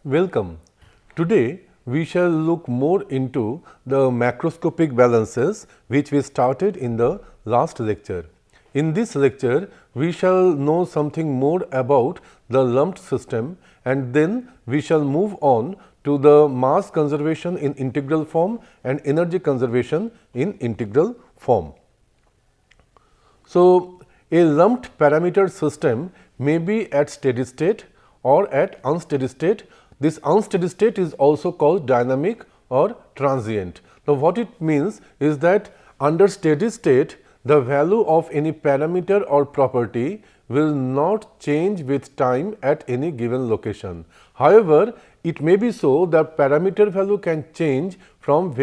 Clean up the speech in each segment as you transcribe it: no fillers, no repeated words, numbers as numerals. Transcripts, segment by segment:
Welcome. Today we shall look more into the macroscopic balances which we started in the last lecture. In this lecture we shall know something more about the lumped system, and then we shall move on to the mass conservation in integral form and energy conservation in integral form. So, a lumped parameter system may be at steady state or at unsteady state. This unsteady state is also called dynamic or transient. Now, what it means is that under steady state, the value of any parameter or property will not change with time at any given location. However, it may be so that parameter value can change from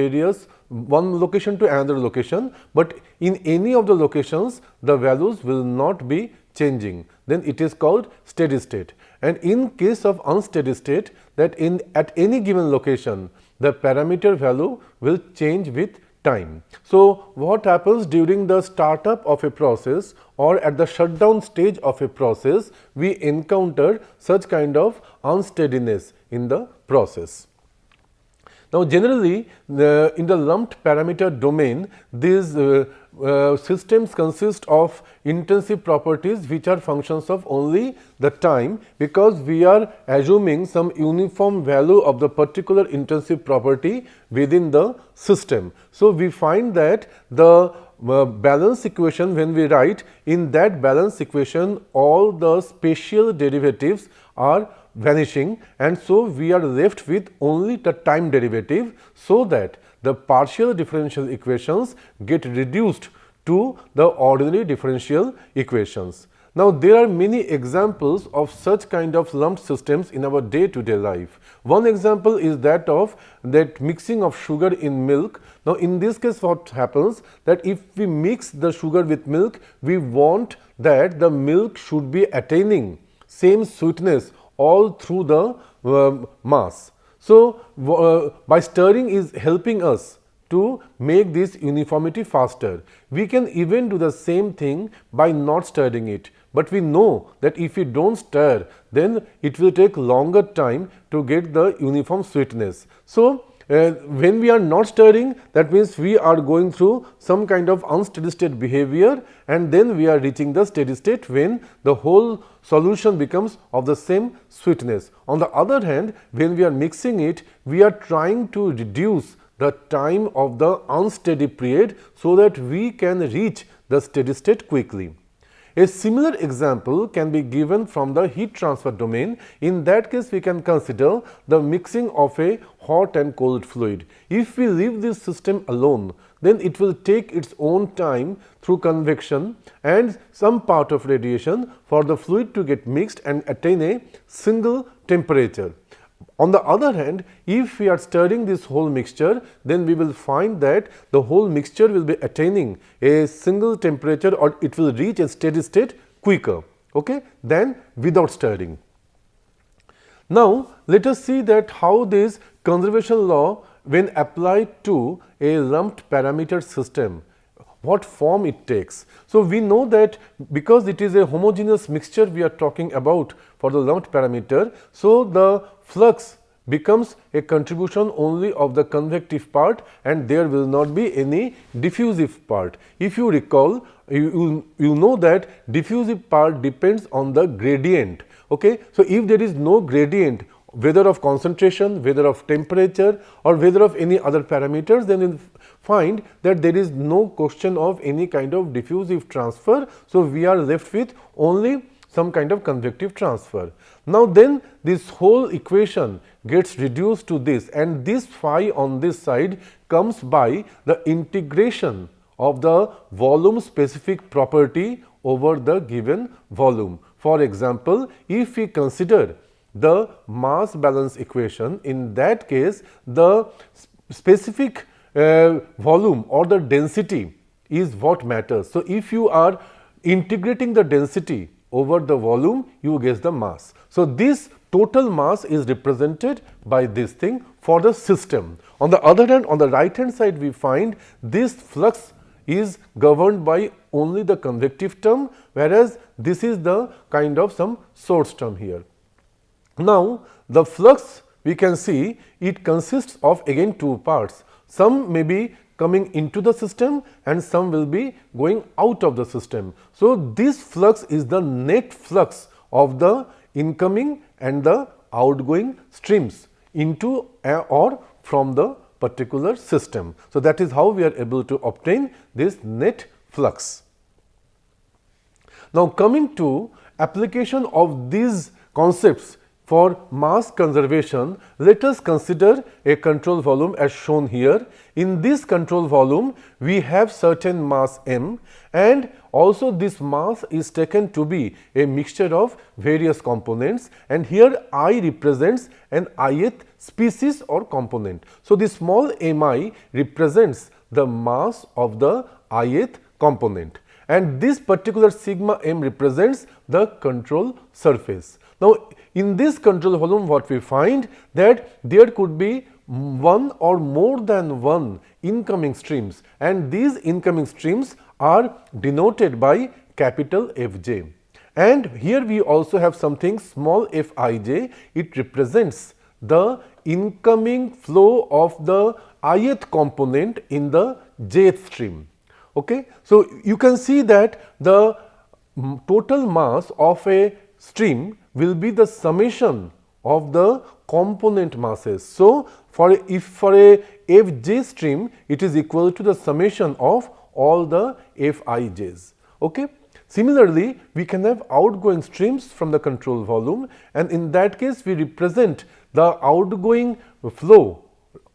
one location to another location, but in any of the locations the values will not be changing. Then it is called steady state. And in case of unsteady state, that at any given location the parameter value will change with time. So, what happens during the startup of a process or at the shutdown stage of a process, we encounter such kind of unsteadiness in the process. Now, generally in the lumped parameter domain, these systems consist of intensive properties which are functions of only the time, because we are assuming some uniform value of the particular intensive property within the system. So, we find that the balance equation, when we write, in that balance equation all the spatial derivatives are vanishing, and so we are left with only the time derivative, so that the partial differential equations get reduced to the ordinary differential equations. Now, there are many examples of such kind of lumped systems in our day-to-day life. One example is that of that mixing of sugar in milk. Now, in this case what happens, that if we mix the sugar with milk, we want that the milk should be attaining same sweetness all through the mass. So, by stirring is helping us to make this uniformity faster. We can even do the same thing by not stirring it, but we know that if we do not stir, then it will take longer time to get the uniform sweetness. So, when we are not stirring, that means we are going through some kind of unsteady state behavior, and then we are reaching the steady state when the whole solution becomes of the same sweetness. On the other hand, when we are mixing it, we are trying to reduce the time of the unsteady period so that we can reach the steady state quickly. A similar example can be given from the heat transfer domain. In that case, we can consider the mixing of a hot and cold fluid. If we leave this system alone, then it will take its own time through convection and some part of radiation for the fluid to get mixed and attain a single temperature. On the other hand, if we are stirring this whole mixture, then we will find that the whole mixture will be attaining a single temperature, or it will reach a steady state quicker, than without stirring. Now, let us see that how this conservation law, when applied to a lumped parameter system, what form it takes. So, we know that because it is a homogeneous mixture we are talking about for the lumped parameter, so the flux becomes a contribution only of the convective part, and there will not be any diffusive part. If you recall, you know that diffusive part depends on the gradient. So, if there is no gradient, whether of concentration, whether of temperature, or whether of any other parameters, then you will find that there is no question of any kind of diffusive transfer. So, we are left with only some kind of convective transfer. Now, then this whole equation gets reduced to this, and this phi on this side comes by the integration of the volume specific property over the given volume. For example, if we consider the mass balance equation, in that case the specific volume or the density is what matters. So, if you are integrating the density over the volume, you get the mass. So, this total mass is represented by this thing for the system. On the other hand, on the right hand side, we find this flux is governed by only the convective term, whereas this is the kind of some source term here. Now, the flux we can see it consists of again two parts. Some may be coming into the system and some will be going out of the system. So, this flux is the net flux of the incoming and the outgoing streams into or from the particular system. So, that is how we are able to obtain this net flux. Now, coming to application of these concepts for mass conservation, let us consider a control volume as shown here. In this control volume, we have certain mass m, and also this mass is taken to be a mixture of various components, and here I represents an ith species or component. So, the small mi represents the mass of the ith component, and this particular sigma m represents the control surface. Now, in this control volume, what we find that there could be one or more than one incoming streams, and these incoming streams are denoted by capital Fj. And here we also have something small fij, it represents the incoming flow of the ith component in the jth stream. Okay? So, you can see that the total mass of a stream will be the summation of the component masses. So, for a Fj stream, it is equal to the summation of all the Fij's. Okay? Similarly, we can have outgoing streams from the control volume, and in that case we represent the outgoing flow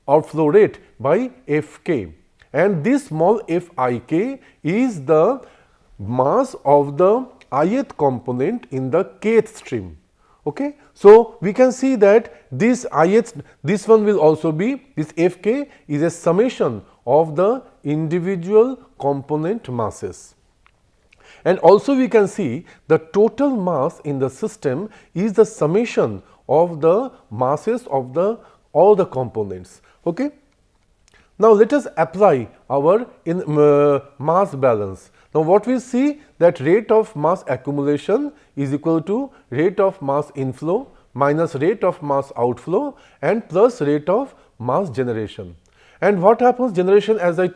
or flow rate by Fk, and this small Fik is the mass of the ith component in the kth stream. Okay? So, we can see that this this one will also be, this Fk is a summation of the individual component masses. And also we can see the total mass in the system is the summation of the masses of all the components. Okay? Now, let us apply our mass balance. Now, what we see that rate of mass accumulation is equal to rate of mass inflow minus rate of mass outflow and plus rate of mass generation. And what happens generation, as I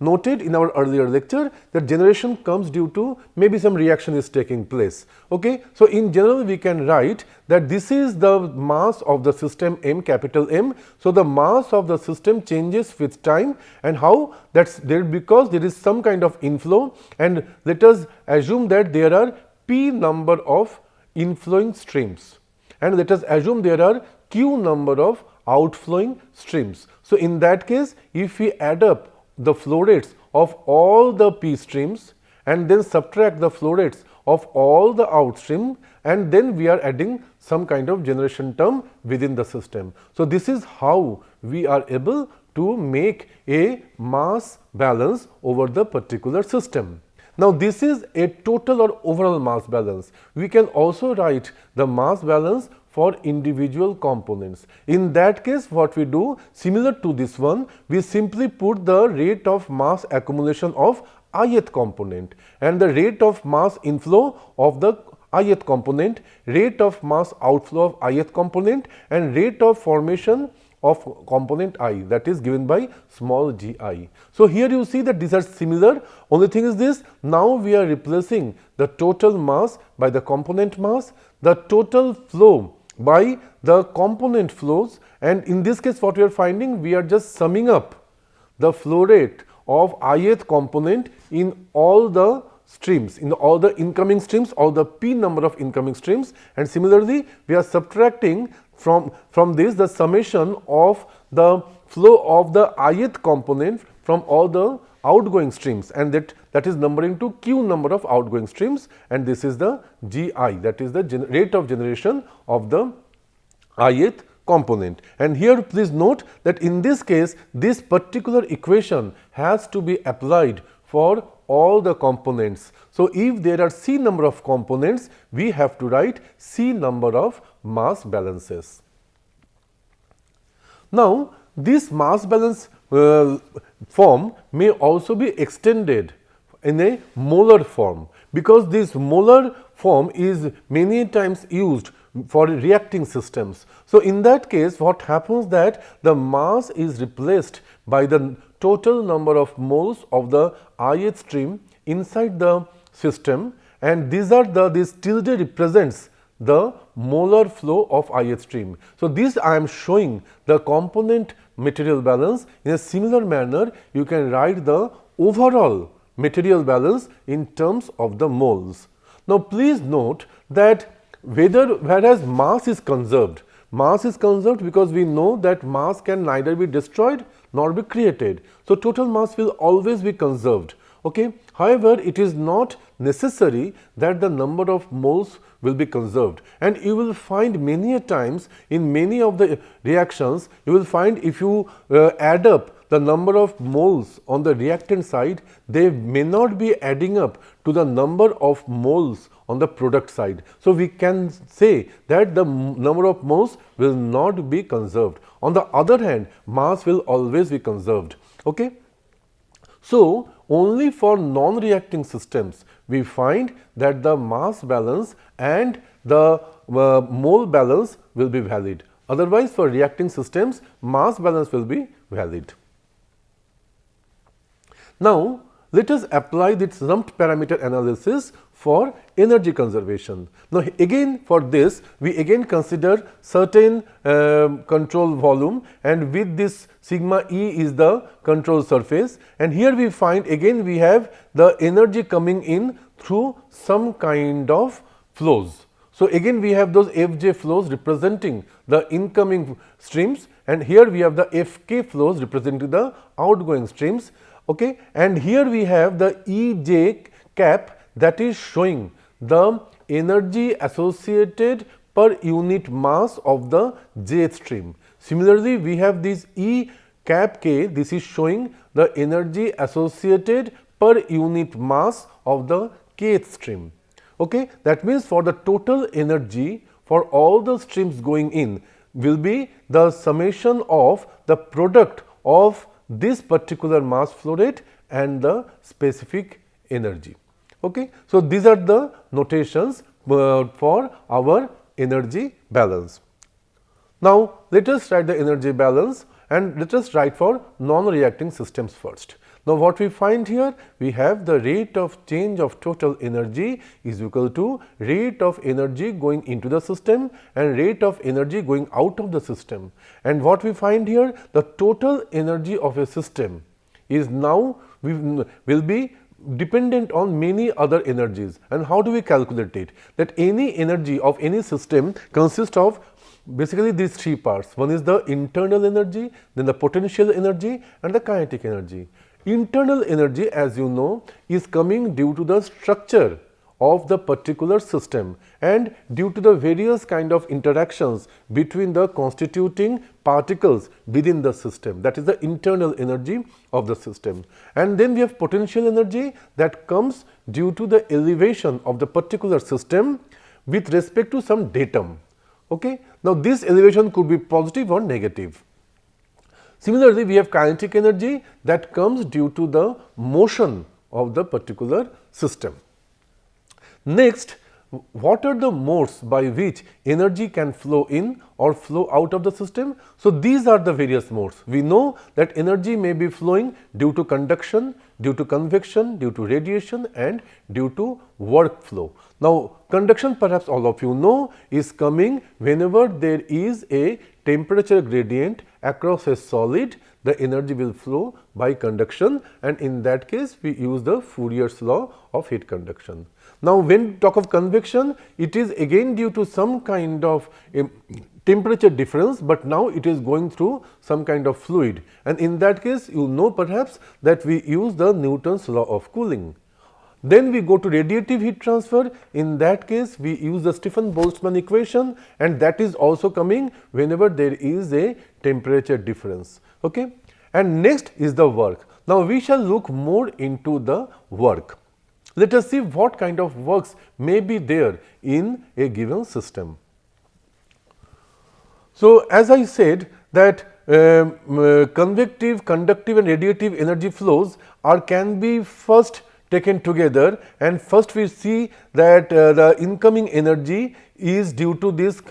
noted in our earlier lecture, that generation comes due to maybe some reaction is taking place. Okay? So, in general we can write that this is the mass of the system M, capital M. So, the mass of the system changes with time, and how that's there, because there is some kind of inflow, and let us assume that there are p number of inflowing streams, and let us assume there are q number of outflowing streams. So, in that case, if we add up the flow rates of all the p streams and then subtract the flow rates of all the outstream, and then we are adding some kind of generation term within the system. So, this is how we are able to make a mass balance over the particular system. Now, this is a total or overall mass balance. We can also write the mass balance for individual components. In that case, what we do, similar to this one, we simply put the rate of mass accumulation of ith component and the rate of mass inflow of the ith component, rate of mass outflow of ith component, and rate of formation of component I, that is given by small g I. So, here you see that these are similar, only thing is this, now we are replacing the total mass by the component mass, the total flow by the component flows, and in this case what we are finding, we are just summing up the flow rate of ith component in all the streams, in all the incoming streams, all the p number of incoming streams, and similarly we are subtracting from this the summation of the flow of the ith component from all the outgoing streams, and that is numbering to q number of outgoing streams, and this is the gi, that is the rate of generation of the ith component. And here please note that in this case this particular equation has to be applied for all the components. So, if there are c number of components, we have to write c number of mass balances. Now, this mass balance form may also be extended in a molar form, because this molar form is many times used for reacting systems. So, in that case what happens that the mass is replaced by the total number of moles of the IH stream inside the system, and these are this tilde represents the molar flow of IH stream. So, this I am showing the component material balance. In a similar manner you can write the overall material balance in terms of the moles. Now, please note that whereas mass is conserved because we know that mass can neither be destroyed nor be created. So, total mass will always be conserved. Okay. However, it is not necessary that the number of moles will be conserved, and you will find many a times in many of the reactions you will find if you add up the number of moles on the reactant side, they may not be adding up to the number of moles on the product side. So, we can say that the number of moles will not be conserved. On the other hand, mass will always be conserved. Okay. So, only for non-reacting systems we find that the mass balance and the mole balance will be valid. Otherwise, for reacting systems mass balance will be valid. Now, let us apply this lumped parameter analysis for energy conservation. Now, again for this we again consider certain control volume, and with this sigma E is the control surface, and here we find again we have the energy coming in through some kind of flows. So, again we have those Fj flows representing the incoming streams, and here we have the Fk flows representing the outgoing streams. Okay. And here we have the Ej cap that is showing the energy associated per unit mass of the jth stream. Similarly, we have this E cap k, this is showing the energy associated per unit mass of the kth stream. Okay. That means, for the total energy for all the streams going in will be the summation of the product of this particular mass flow rate and the specific energy. Okay. So, these are the notations for our energy balance. Now, let us write the energy balance, and let us write for non-reacting systems first. Now, what we find here, we have the rate of change of total energy is equal to rate of energy going into the system and rate of energy going out of the system. And what we find here, the total energy of a system is now will be dependent on many other energies. And how do we calculate it? That any energy of any system consists of basically these three parts. One is the internal energy, then the potential energy and the kinetic energy. Internal energy, as you know, is coming due to the structure of the particular system and due to the various kind of interactions between the constituting particles within the system. That is the internal energy of the system. And then we have potential energy that comes due to the elevation of the particular system with respect to some datum. Okay? Now, this elevation could be positive or negative. Similarly, we have kinetic energy that comes due to the motion of the particular system. Next, what are the modes by which energy can flow in or flow out of the system? So, these are the various modes. We know that energy may be flowing due to conduction, due to convection, due to radiation and due to work flow. Now, conduction, perhaps all of you know, is coming whenever there is a temperature gradient across a solid, the energy will flow by conduction, and in that case we use the Fourier's law of heat conduction. Now, when we talk of convection, it is again due to some kind of temperature difference, but now it is going through some kind of fluid, and in that case you know perhaps that we use the Newton's law of cooling. Then we go to radiative heat transfer. In that case we use the Stefan-Boltzmann equation, and that is also coming whenever there is a temperature difference. Okay? And next is the work. Now, we shall look more into the work. Let us see what kind of works may be there in a given system. So, as I said that convective, conductive and radiative energy flows can be first taken together, and first we see that the incoming energy is due to this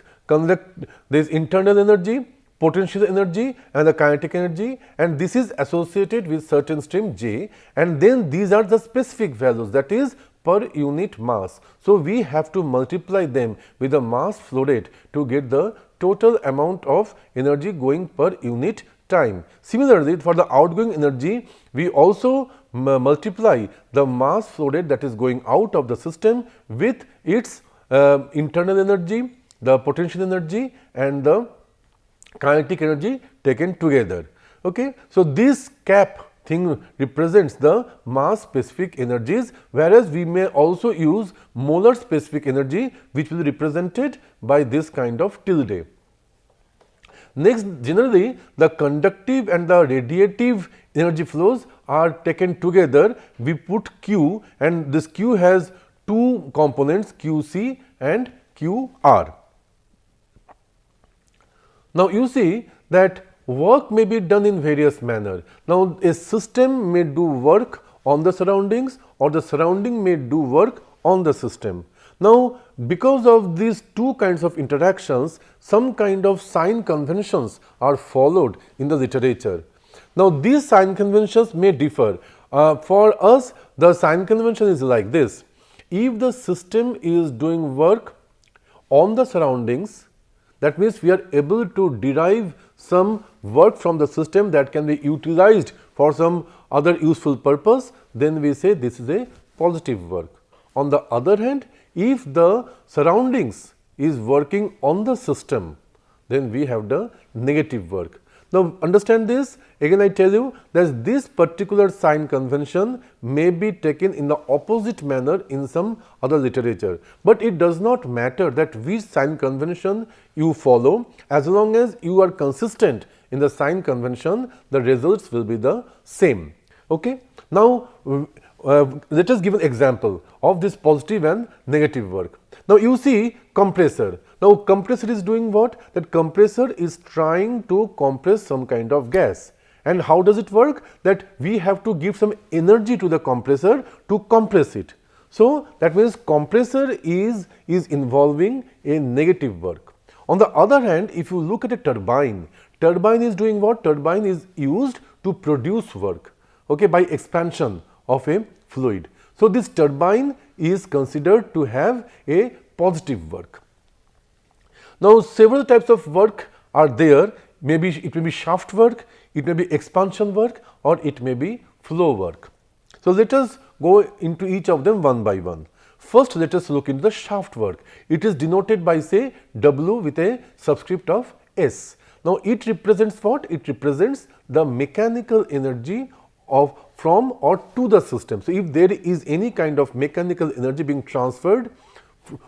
internal energy, potential energy and the kinetic energy, and this is associated with certain stream J, and then these are the specific values, that is per unit mass. So, we have to multiply them with the mass flow rate to get the total amount of energy going per unit time. Similarly, for the outgoing energy, we also multiply the mass flow rate that is going out of the system with its internal energy, the potential energy and the kinetic energy taken together. Okay. So, this cap thing represents the mass specific energies, whereas we may also use molar specific energy, which will be represented by this kind of tilde. Next, generally the conductive and the radiative energy flows are taken together. We put Q, and this Q has two components, QC and QR. Now, you see that work may be done in various manner. Now, a system may do work on the surroundings, or the surrounding may do work on the system. Now, because of these two kinds of interactions, some kind of sign conventions are followed in the literature. Now, these sign conventions may differ. For us, the sign convention is like this: if the system is doing work on the surroundings, that means we are able to derive some work from the system that can be utilized for some other useful purpose, then we say this is a positive work. On the other hand, if the surroundings is working on the system, then we have the negative work. Now, understand this, again I tell you that this particular sign convention may be taken in the opposite manner in some other literature, but it does not matter that which sign convention you follow, as long as you are consistent in the sign convention, the results will be the same. Okay? Now, let us give an example of this positive and negative work. Now, you see compressor. Now, compressor is doing what? That compressor is trying to compress some kind of gas. And how does it work? That we have to give some energy to the compressor to compress it. So, that means compressor is involving a negative work. On the other hand, if you look at a turbine, turbine is doing what? Turbine is used to produce work, okay, by expansion of a fluid. So, this turbine is considered to have a positive work. Now, several types of work are there. Maybe it may be shaft work, it may be expansion work, or it may be flow work. So, let us go into each of them one by one. First, let us look into the shaft work. It is denoted by, say, W with a subscript of S. Now, it represents what? It represents the mechanical energy of from or to the system. So, if there is any kind of mechanical energy being transferred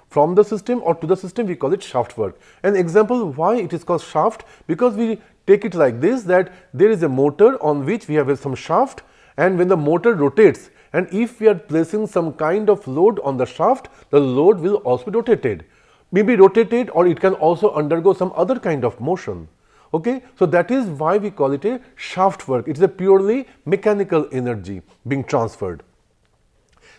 from the system or to the system, we call it shaft work. An example why it is called shaft, because we take it like this, that there is a motor on which we have some shaft, and when the motor rotates, and if we are placing some kind of load on the shaft, the load will also be rotated, maybe rotated, or it can also undergo some other kind of motion. Okay? So, that is why we call it a shaft work. It is a purely mechanical energy being transferred.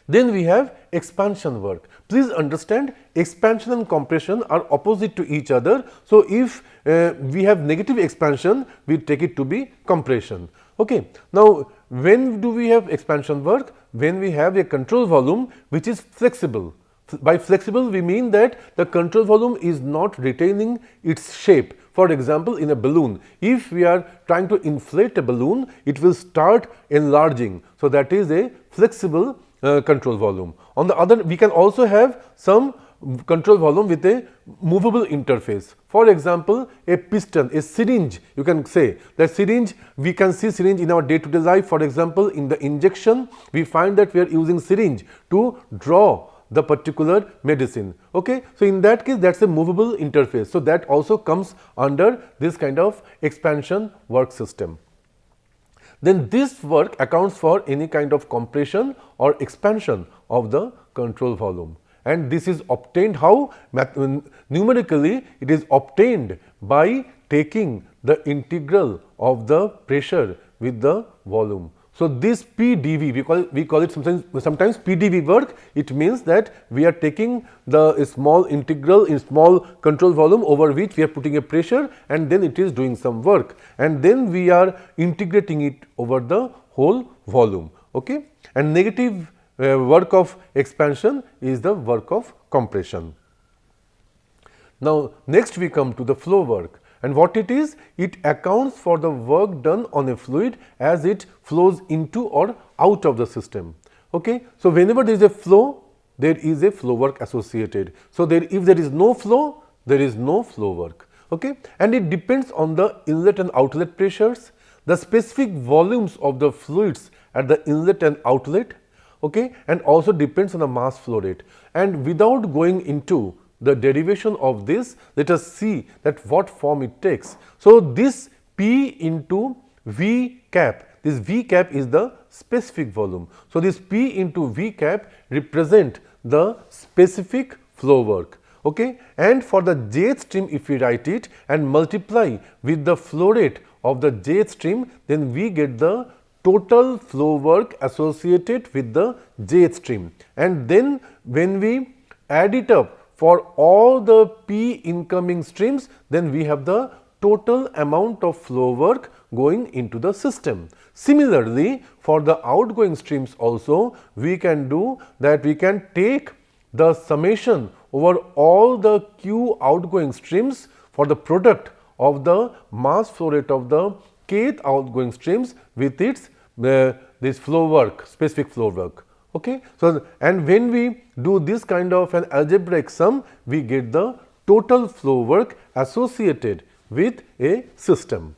Then we have expansion work. Please understand, expansion and compression are opposite to each other. So, if we have negative expansion, we take it to be compression. Okay. Now, when do we have expansion work? When we have a control volume which is flexible. By flexible, we mean that the control volume is not retaining its shape. For example, in a balloon, if we are trying to inflate a balloon, it will start enlarging. So, that is a flexible control volume. On the other, we can also have some control volume with a movable interface. For example, a piston, a syringe, you can say that syringe, we can see syringe in our day-to-day life. For example, in the injection, we find that we are using syringe to draw the particular medicine. Okay? So, in that case, that is a movable interface. So, that also comes under this kind of expansion work system. Then this work accounts for any kind of compression or expansion of the control volume, and this is obtained how? Numerically, it is obtained by taking the integral of the pressure with the volume. So this PdV, we call it sometimes PdV work. It means that we are taking the small integral in small control volume over which we are putting a pressure, and then it is doing some work, and then we are integrating it over the whole volume. Okay? And negative work of expansion is the work of compression. Now next we come to the flow work, and what it is? It accounts for the work done on a fluid as it flows into or out of the system. Okay? So whenever there is a flow, there is a flow work associated. So if there is no flow, there is no flow work. Okay? And it depends on the inlet and outlet pressures, the specific volumes of the fluids at the inlet and outlet, okay, and also depends on the mass flow rate. And without going into the derivation of this, let us see that what form it takes. So this P into V cap, this V cap is the specific volume. So this P into V cap represent the specific flow work. Okay? And for the jth stream, if we write it and multiply with the flow rate of the jth stream, then we get the total flow work associated with the jth stream. And then when we add it up for all the P incoming streams, then we have the total amount of flow work going into the system. Similarly, for the outgoing streams also, we can do that. We can take the summation over all the Q outgoing streams for the product of the mass flow rate of the kth outgoing streams with its this flow work, specific flow work. Okay? So, and when we do this kind of an algebraic sum, we get the total flow work associated with a system.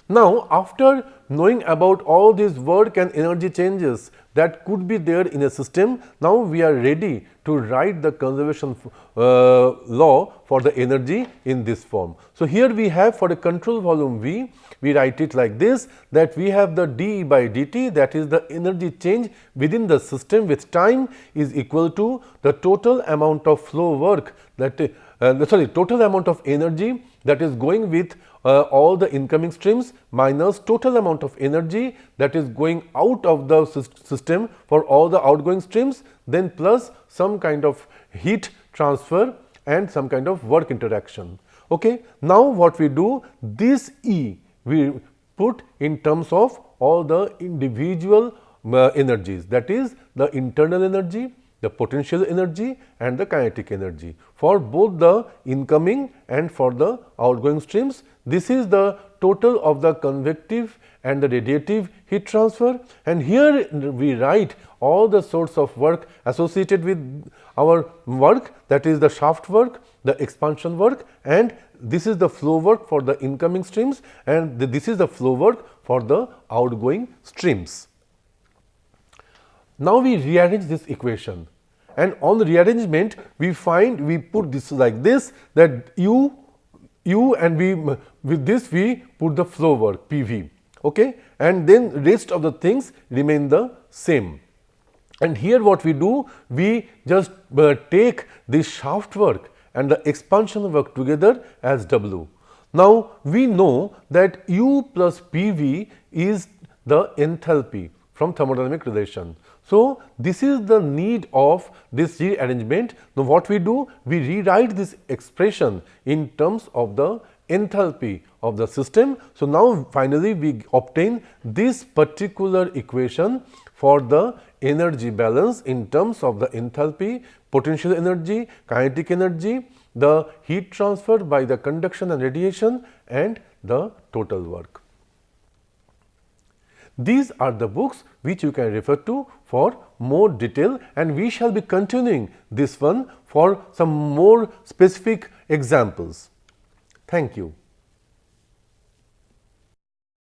Now, after knowing about all these work and energy changes that could be there in a system, now we are ready to write the conservation law for the energy in this form. So, here we have for a control volume V, we write it like this, that we have the dE by dt, that is the energy change within the system with time, is equal to the total amount of flow work that total amount of energy that is going with all the incoming streams minus total amount of energy that is going out of the system for all the outgoing streams, then plus some kind of heat transfer and some kind of work interaction. Okay? Now, what we do, this E we put in terms of all the individual energies, that is the internal energy, the potential energy and the kinetic energy for both the incoming and for the outgoing streams. This is the total of the convective and the radiative heat transfer, and here we write all the sorts of work associated with our work, that is the shaft work, the expansion work, and this is the flow work for the incoming streams, and this is the flow work for the outgoing streams. Now we rearrange this equation, and on the rearrangement we put this like this, that U and with this we put the flow work PV, okay, and then rest of the things remain the same. And here what we do, we just take this shaft work and the expansion work together as W. Now we know that U plus PV is the enthalpy from thermodynamic relation. So this is the need of this rearrangement. Now what we do, we rewrite this expression in terms of the enthalpy of the system. So now finally we obtain this particular equation for the energy balance in terms of the enthalpy, potential energy, kinetic energy, the heat transfer by the conduction and radiation, and the total work. These are the books which you can refer to for more detail, and we shall be continuing this one for some more specific examples. Thank you.